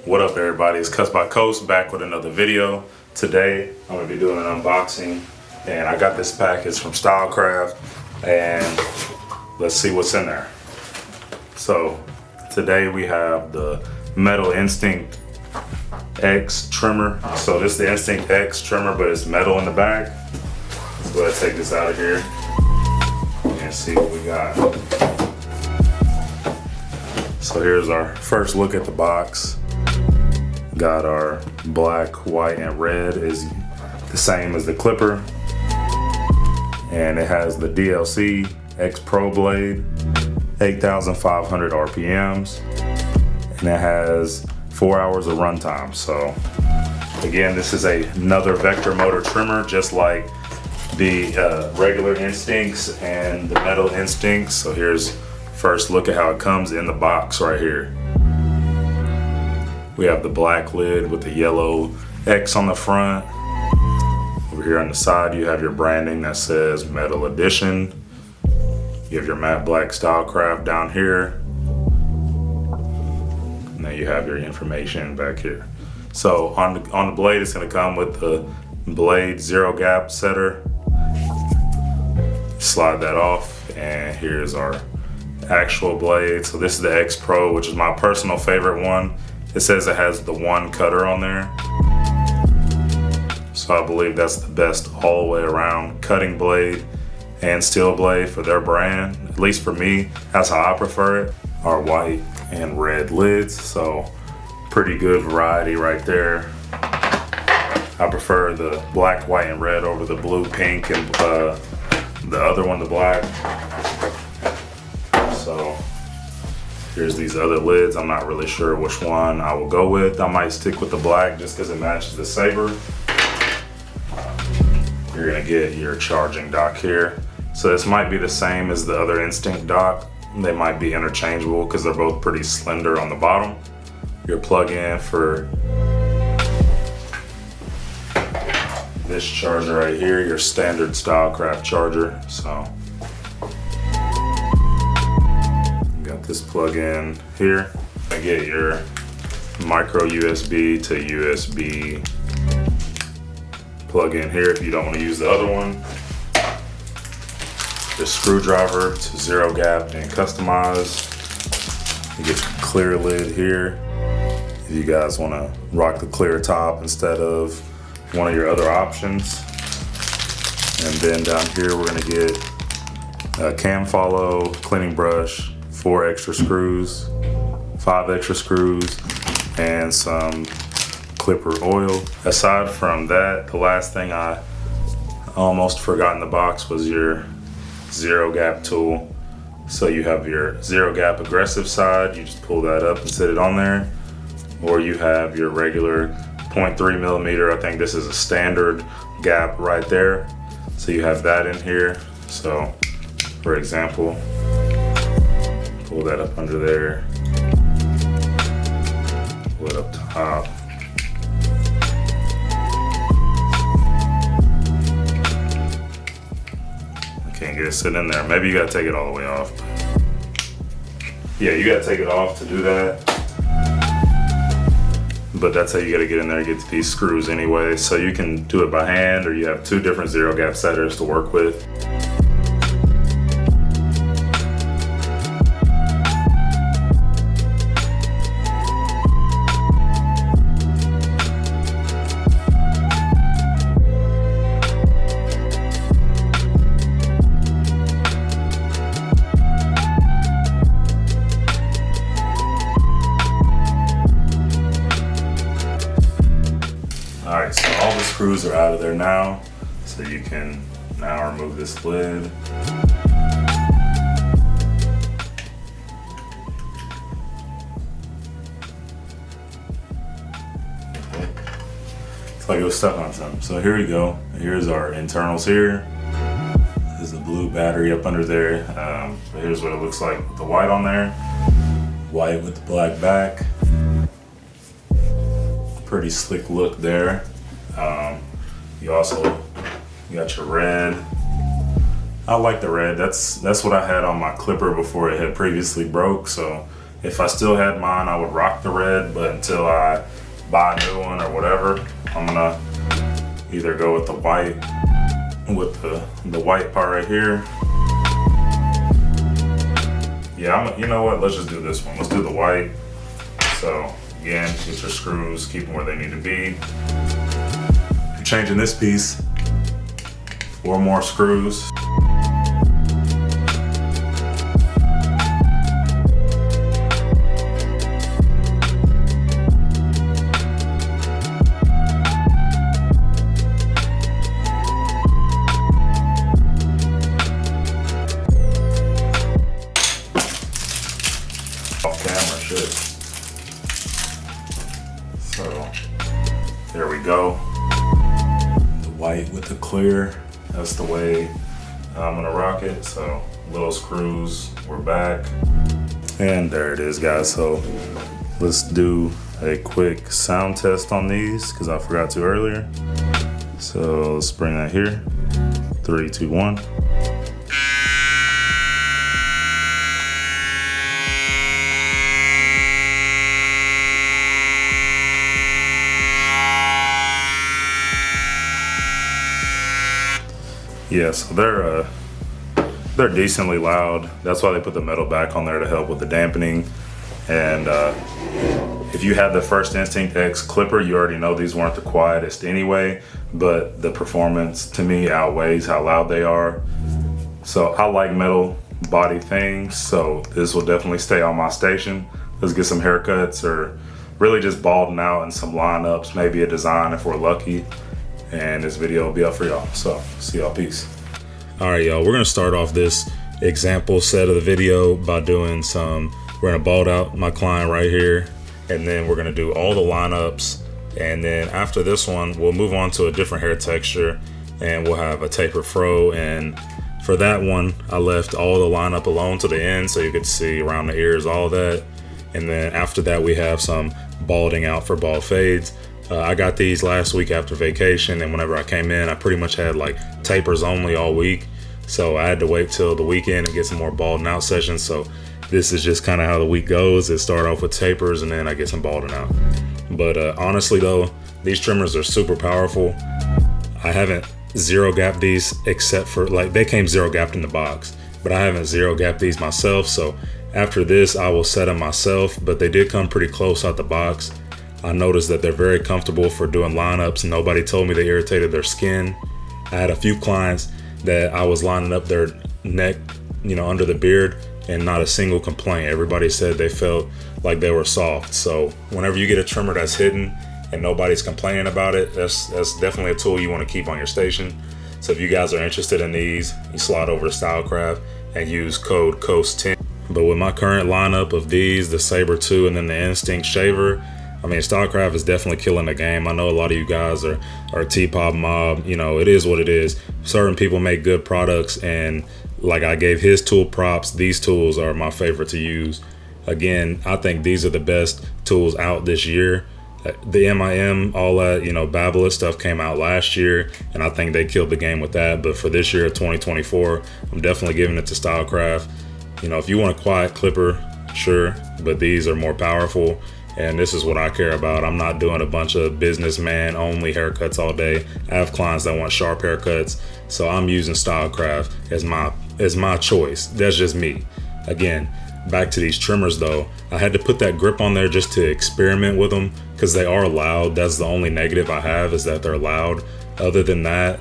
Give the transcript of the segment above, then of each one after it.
What up everybody, it's CutsbyCoast back with another video. Today I'm going to be doing an unboxing and I got this package from Stylecraft and let's see what's in there. So today we have the Metal Instinct X trimmer. So this is the Instinct X trimmer, but it's metal in the back. Let's go ahead and take this out of here and see what we got. So here's our first look at the box. Got our black, white, and red is the same as the clipper. And it has the DLC X Pro blade, 8,500 RPMs. And it has 4 hours of runtime. So again, this is another vector motor trimmer, just like the regular Instincts and the Metal Instincts. So here's first look at how it comes in the box right here. We have the black lid with the yellow X on the front. Over here on the side, you have your branding that says Metal Edition. You have your matte black Stylecraft down here. And then you have your information back here. So on the blade, it's gonna come with the blade zero gap setter. Slide that off, and here's our actual blade. So this is the X Pro, which is my personal favorite one. It says it has the one cutter on there. So I believe that's the best all the way around cutting blade and steel blade for their brand. At least for me, that's how I prefer it. Our white and red lids, so pretty good variety right there. I prefer the black, white, and red over the blue, pink, and the other one, the black. So here's these other lids. I'm not really sure which one I will go with. I might stick with the black just because it matches the saber. You're gonna get your charging dock here. So this might be the same as the other Instinct dock. They might be interchangeable because they're both pretty slender on the bottom. Your plug-in for this charger right here, your standard Stylecraft charger. So this plug-in here. I get your micro USB to USB plug-in here if you don't want to use the other one. The screwdriver to zero gap and customize. You get your clear lid here if you guys want to rock the clear top instead of one of your other options. And then down here we're going to get a cam follow, cleaning brush, 4 extra screws, 5 extra screws, and some clipper oil. Aside from that, the last thing I almost forgot in the box was your zero gap tool. So you have your zero gap aggressive side, you just pull that up and sit it on there. Or you have your regular 0.3 millimeter, I think this is a standard gap right there. So you have that in here. So for example, pull that up under there, pull it up top. I can't get it sitting in there. Maybe you gotta take it all the way off. Yeah, you gotta take it off to do that. But that's how you gotta get in there and get to these screws anyway. So you can do it by hand, or you have 2 different zero gap setters to work with. Alright, so all the screws are out of there now, so you can now remove this lid. It's like it was stuck on something. So here we go. Here's our internals here. There's a blue battery up under there. But here's what it looks like with the white on there. White with the black back. Pretty slick look there. You also got your red. I like the red. That's what I had on my clipper before it had previously broke. So If I still had mine, I would rock the red, but until I buy a new one or whatever, I'm gonna either go with the white, with the white part right here. Yeah, you know what, let's just do this one. Let's do the white. So again, get your screws, keep them where they need to be. If you're changing this piece, 4 more screws. Off camera, shit. So there we go. The white with the clear. That's the way I'm gonna rock it. So little screws, we're back. And there it is, guys. So let's do a quick sound test on these because I forgot to earlier. So let's bring that here. 3, 2, 1. Yeah, so they're decently loud. That's why they put the metal back on there to help with the dampening. And if you have the First Instinct X clipper, you already know these weren't the quietest anyway, but the performance to me outweighs how loud they are. So I like metal body things, so this will definitely stay on my station. Let's get some haircuts or really just balding out and some lineups, maybe a design if we're lucky. And this video will be up for y'all. So see y'all, peace. All right, y'all, we're gonna start off this example set of the video by doing we're gonna bald out my client right here, and then we're gonna do all the lineups. And then after this one, we'll move on to a different hair texture and we'll have a taper fro. And for that one, I left all the lineup alone to the end so you could see around the ears, all that. And then after that, we have some balding out for bald fades. I got these last week after vacation, and whenever I came in, I pretty much had like tapers only all week. So I had to wait till the weekend and get some more balding out sessions. So this is just kind of how the week goes. It start off with tapers and then I get some balding out. But honestly though, these trimmers are super powerful. I haven't zero gapped these except for they came zero gapped in the box, but I haven't zero gapped these myself. So after this, I will set them myself, but they did come pretty close out the box. I noticed that they're very comfortable for doing lineups. Nobody told me they irritated their skin. I had a few clients that I was lining up their neck, under the beard, and not a single complaint. Everybody said they felt like they were soft. So whenever you get a trimmer that's hidden and nobody's complaining about it, that's definitely a tool you want to keep on your station. So if you guys are interested in these, you slide over to Stylecraft and use code COAST10. But with my current lineup of these, the Saber 2 and then the Instinct Shaver, Stylecraft is definitely killing the game. I know a lot of you guys are T-Pop mob. It is what it is. Certain people make good products, and like I gave his tool props, these tools are my favorite to use. Again, I think these are the best tools out this year. The MIM, all that, Babyliss stuff came out last year, and I think they killed the game with that. But for this year, 2024, I'm definitely giving it to Stylecraft. If you want a quiet clipper, sure, but these are more powerful. And this is what I care about. I'm not doing a bunch of businessman only haircuts all day. I have clients that want sharp haircuts, so I'm using Stylecraft as my choice. That's just me. Again, back to these trimmers though. I had to put that grip on there just to experiment with them because they are loud. That's the only negative I have, is that they're loud. Other than that,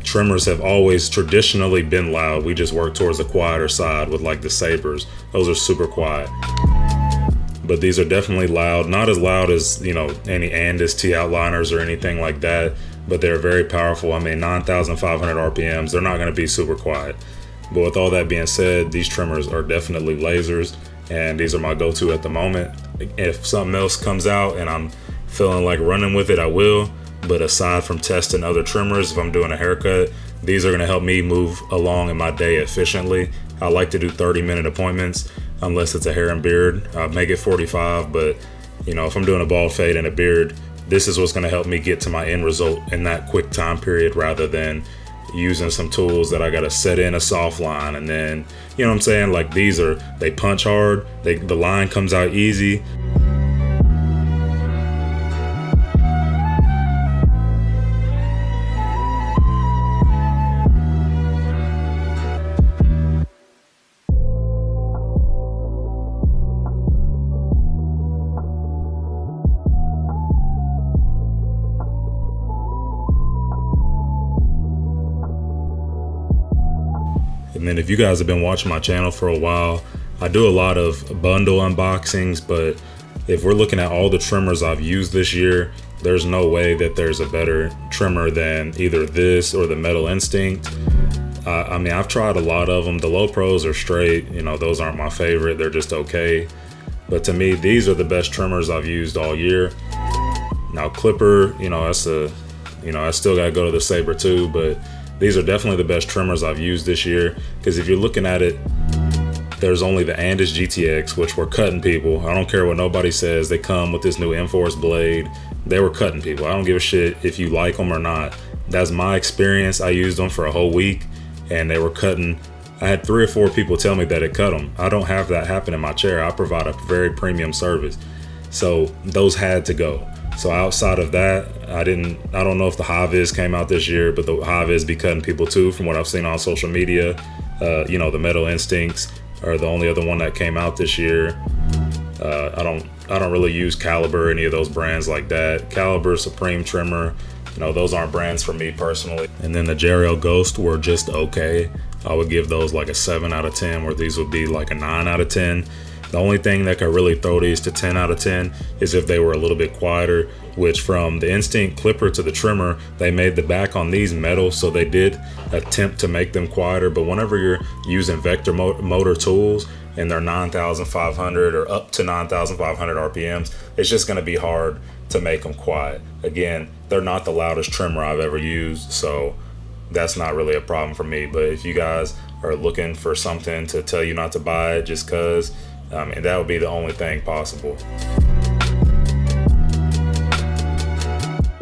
trimmers have always traditionally been loud. We just work towards the quieter side with like the Sabers. Those are super quiet. But these are definitely loud, not as loud as, any Andis T outliners or anything like that, but they're very powerful. 9,500 RPMs, they're not gonna be super quiet. But with all that being said, these trimmers are definitely lasers, and these are my go-to at the moment. If something else comes out and I'm feeling like running with it, I will. But aside from testing other trimmers, if I'm doing a haircut, these are gonna help me move along in my day efficiently. I like to do 30-minute appointments, unless it's a hair and beard. I make it 45, but if I'm doing a bald fade and a beard, this is what's gonna help me get to my end result in that quick time period rather than using some tools that I gotta set in a soft line, and then, you know what I'm saying, like they punch hard, the line comes out easy. And then if you guys have been watching my channel for a while, I do a lot of bundle unboxings, but if we're looking at all the trimmers I've used this year, there's no way that there's a better trimmer than either this or the Metal Instinct. I mean, I've tried a lot of them. The Low Pros are straight, you know, those aren't my favorite, they're just okay. But to me, these are the best trimmers I've used all year. Now Clipper, you know, I still gotta go to the Saber too, but these are definitely the best trimmers I've used this year, because if you're looking at it, there's only the Andis GTX, which were cutting people. I don't care what nobody says, they come with this new Enforce blade. They were cutting people. I don't give a shit if you like them or not. That's my experience. I used them for a whole week and they were cutting. I had 3 or 4 people tell me that it cut them. I don't have that happen in my chair. I provide a very premium service. So those had to go. So outside of that, I don't know if the High-Vis came out this year, but the High-Vis be cutting people too, from what I've seen on social media. You know, the Metal Instincts are the only other one that came out this year. I don't really use Caliber, any of those brands like that. Caliber, Supreme Trimmer, you know, those aren't brands for me personally. And then the JRL Ghost were just okay. I would give those like a 7 out of 10, where these would be like a 9 out of 10. The only thing that could really throw these to 10 out of 10 is if they were a little bit quieter, which from the Instinct Clipper to the trimmer, they made the back on these metal, so they did attempt to make them quieter. But whenever you're using vector motor tools and they're 9,500 or up to 9,500 RPMs, it's just gonna be hard to make them quiet. Again, they're not the loudest trimmer I've ever used, so that's not really a problem for me. But if you guys are looking for something to tell you not to buy it just cause, and that would be the only thing possible.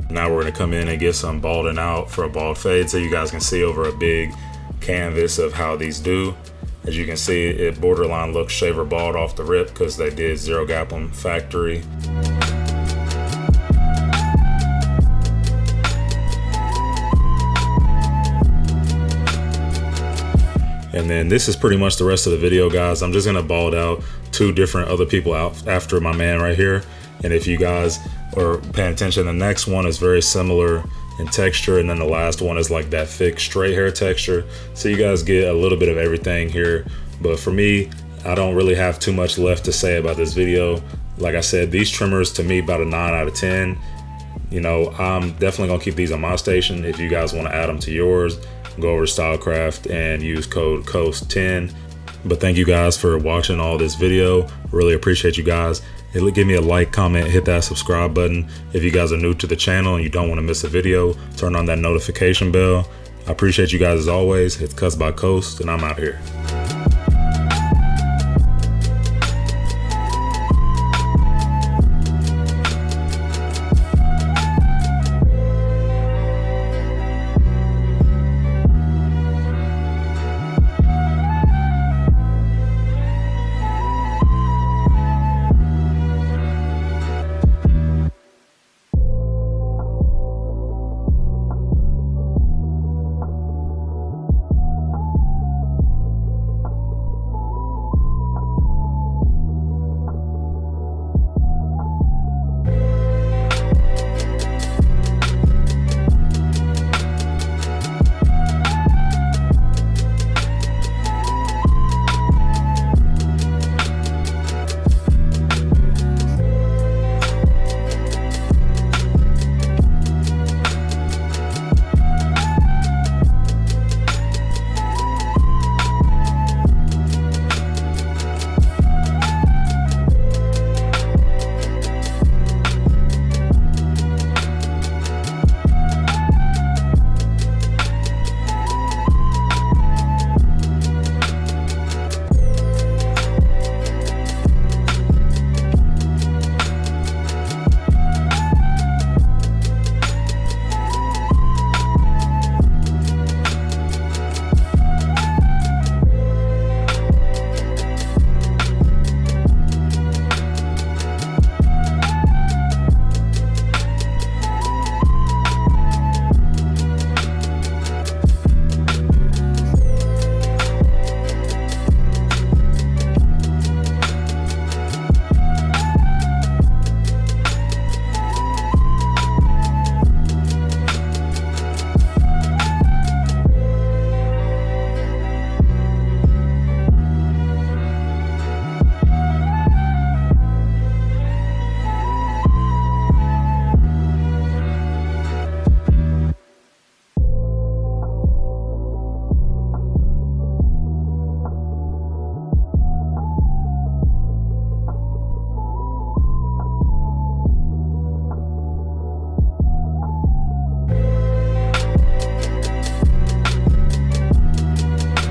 Now we're gonna come in and get some balding out for a bald fade, so you guys can see over a big canvas of how these do. As you can see, it borderline looks shaver bald off the rip because they did 0 gap them factory. And then this is pretty much the rest of the video, guys. I'm just gonna bald out 2 different other people out after my man right here. And if you guys are paying attention, the next one is very similar in texture, and then the last one is like that thick straight hair texture. So you guys get a little bit of everything here. But for me, I don't really have too much left to say about this video. Like I said, these trimmers to me about a 9 out of 10. You know, I'm definitely gonna keep these on my station. If you guys wanna add them to yours, go over to Stylecraft and use code COAST10. But thank you guys for watching all this video. Really appreciate you guys. Give me a like, comment, hit that subscribe button. If you guys are new to the channel and you don't want to miss a video, turn on that notification bell. I appreciate you guys as always. It's CutsbyCoast, and I'm out here.